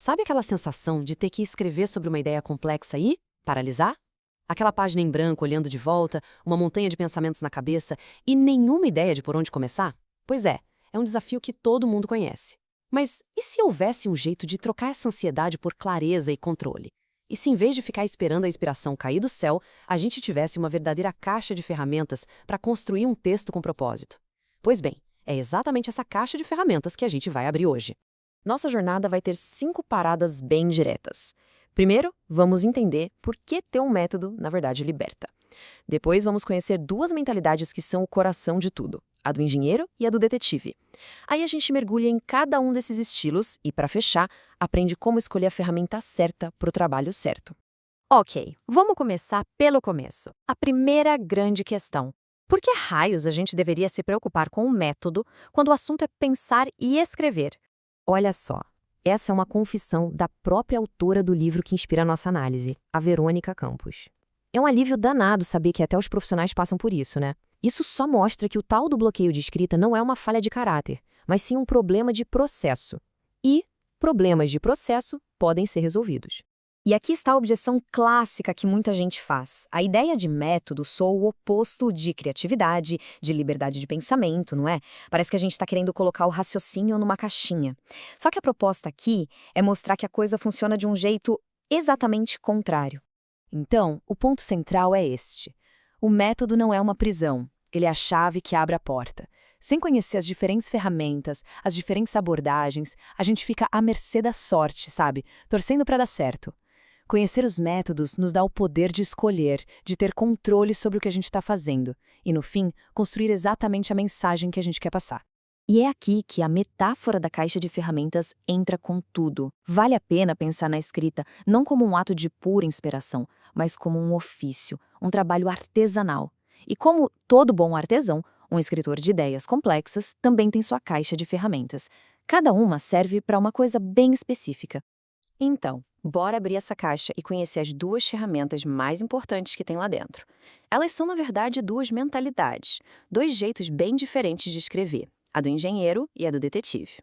Sabe aquela sensação de ter que escrever sobre uma ideia complexa e paralisar? Aquela página em branco olhando de volta, uma montanha de pensamentos na cabeça e nenhuma ideia de por onde começar? Pois é um desafio que todo mundo conhece. Mas e se houvesse um jeito de trocar essa ansiedade por clareza e controle? E se em vez de ficar esperando a inspiração cair do céu, a gente tivesse uma verdadeira caixa de ferramentas para construir um texto com propósito? Pois bem, é exatamente essa caixa de ferramentas que a gente vai abrir hoje. Nossa jornada vai ter 5 paradas bem diretas. Primeiro, vamos entender por que ter um método, na verdade, liberta. Depois, vamos conhecer duas mentalidades que são o coração de tudo, a do engenheiro e a do detetive. Aí a gente mergulha em cada um desses estilos e, para fechar, aprende como escolher a ferramenta certa para o trabalho certo. Ok, vamos começar pelo começo. A primeira grande questão. Por que raios a gente deveria se preocupar com o método quando o assunto é pensar e escrever? Olha só, essa é uma confissão da própria autora do livro que inspira a nossa análise, a Verônica Campos. É um alívio danado saber que até os profissionais passam por isso, né? Isso só mostra que o tal do bloqueio de escrita não é uma falha de caráter, mas sim um problema de processo. E problemas de processo podem ser resolvidos. E aqui está a objeção clássica que muita gente faz. A ideia de método soa o oposto de criatividade, de liberdade de pensamento, não é? Parece que a gente está querendo colocar o raciocínio numa caixinha. Só que a proposta aqui é mostrar que a coisa funciona de um jeito exatamente contrário. Então, o ponto central é este. O método não é uma prisão, ele é a chave que abre a porta. Sem conhecer as diferentes ferramentas, as diferentes abordagens, a gente fica à mercê da sorte, sabe? Torcendo para dar certo. Conhecer os métodos nos dá o poder de escolher, de ter controle sobre o que a gente está fazendo e, no fim, construir exatamente a mensagem que a gente quer passar. E é aqui que a metáfora da caixa de ferramentas entra com tudo. Vale a pena pensar na escrita não como um ato de pura inspiração, mas como um ofício, um trabalho artesanal. E como todo bom artesão, um escritor de ideias complexas também tem sua caixa de ferramentas. Cada uma serve para uma coisa bem específica. Então, bora abrir essa caixa e conhecer as duas ferramentas mais importantes que tem lá dentro. Elas são, na verdade, duas mentalidades, dois jeitos bem diferentes de escrever, a do engenheiro e a do detetive.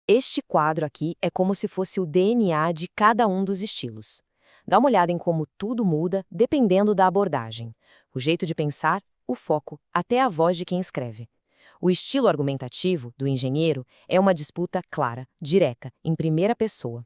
Este quadro aqui é como se fosse o DNA de cada um dos estilos. Dá uma olhada em como tudo muda dependendo da abordagem. O jeito de pensar, o foco, até a voz de quem escreve. O estilo argumentativo, do engenheiro, é uma disputa clara, direta, em primeira pessoa.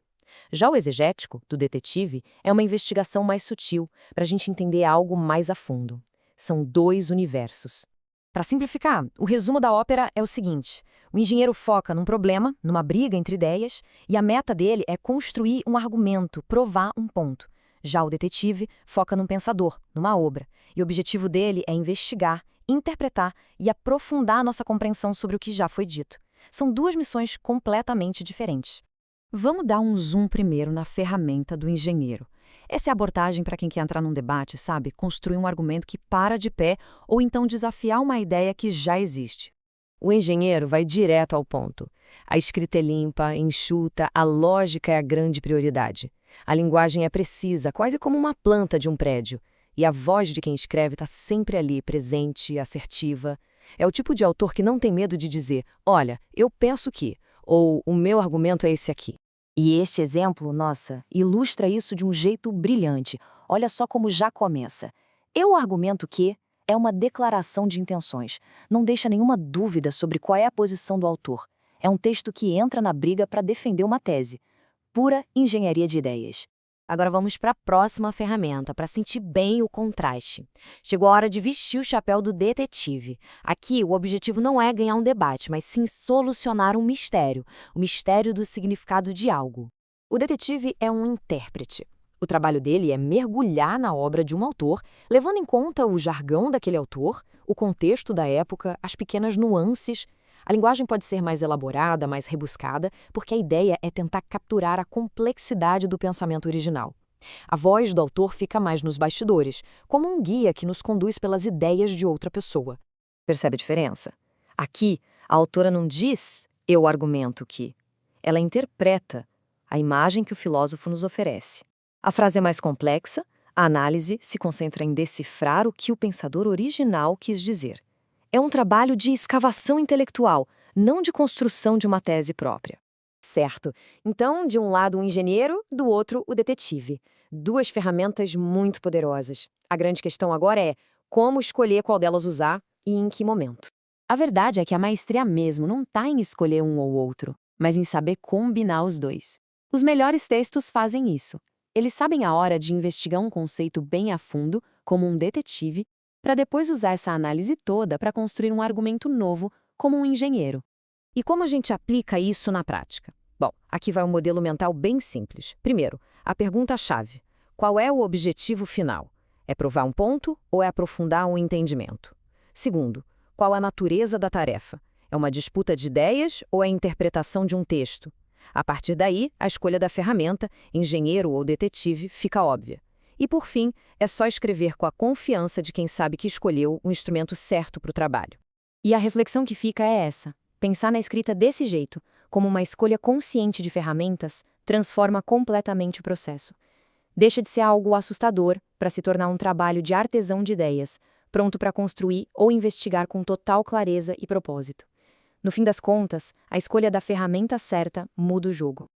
Já o exegético, do detetive, é uma investigação mais sutil, para a gente entender algo mais a fundo. São dois universos. Para simplificar, o resumo da ópera é o seguinte: o engenheiro foca num problema, numa briga entre ideias, e a meta dele é construir um argumento, provar um ponto. Já o detetive foca num pensador, numa obra, e o objetivo dele é investigar, interpretar e aprofundar a nossa compreensão sobre o que já foi dito. São duas missões completamente diferentes. Vamos dar um zoom primeiro na ferramenta do engenheiro. Essa é a abordagem para quem quer entrar num debate, sabe? Construir um argumento que para de pé ou então desafiar uma ideia que já existe. O engenheiro vai direto ao ponto. A escrita é limpa, enxuta, a lógica é a grande prioridade. A linguagem é precisa, quase como uma planta de um prédio. E a voz de quem escreve está sempre ali, presente, assertiva. É o tipo de autor que não tem medo de dizer: olha, eu penso que, ou o meu argumento é esse aqui. E este exemplo, nossa, ilustra isso de um jeito brilhante. Olha só como já começa. Eu argumento que é uma declaração de intenções. Não deixa nenhuma dúvida sobre qual é a posição do autor. É um texto que entra na briga para defender uma tese. Pura engenharia de ideias. Agora vamos para a próxima ferramenta, para sentir bem o contraste. Chegou a hora de vestir o chapéu do detetive. Aqui, o objetivo não é ganhar um debate, mas sim solucionar um mistério, o mistério do significado de algo. O detetive é um intérprete. O trabalho dele é mergulhar na obra de um autor, levando em conta o jargão daquele autor, o contexto da época, as pequenas nuances. A linguagem pode ser mais elaborada, mais rebuscada, porque a ideia é tentar capturar a complexidade do pensamento original. A voz do autor fica mais nos bastidores, como um guia que nos conduz pelas ideias de outra pessoa. Percebe a diferença? Aqui, a autora não diz "eu argumento que". Ela interpreta a imagem que o filósofo nos oferece. A frase é mais complexa, a análise se concentra em decifrar o que o pensador original quis dizer. É um trabalho de escavação intelectual, não de construção de uma tese própria. Certo. Então, de um lado o engenheiro, do outro o detetive. Duas ferramentas muito poderosas. A grande questão agora é como escolher qual delas usar e em que momento. A verdade é que a maestria mesmo não está em escolher um ou outro, mas em saber combinar os dois. Os melhores textos fazem isso. Eles sabem a hora de investigar um conceito bem a fundo, como um detetive, para depois usar essa análise toda para construir um argumento novo, como um engenheiro. E como a gente aplica isso na prática? Bom, aqui vai um modelo mental bem simples. Primeiro, a pergunta-chave. Qual é o objetivo final? É provar um ponto ou é aprofundar um entendimento? Segundo, qual a natureza da tarefa? É uma disputa de ideias ou é a interpretação de um texto? A partir daí, a escolha da ferramenta, engenheiro ou detetive, fica óbvia. E por fim, é só escrever com a confiança de quem sabe que escolheu o instrumento certo para o trabalho. E a reflexão que fica é essa. Pensar na escrita desse jeito, como uma escolha consciente de ferramentas, transforma completamente o processo. Deixa de ser algo assustador para se tornar um trabalho de artesão de ideias, pronto para construir ou investigar com total clareza e propósito. No fim das contas, a escolha da ferramenta certa muda o jogo.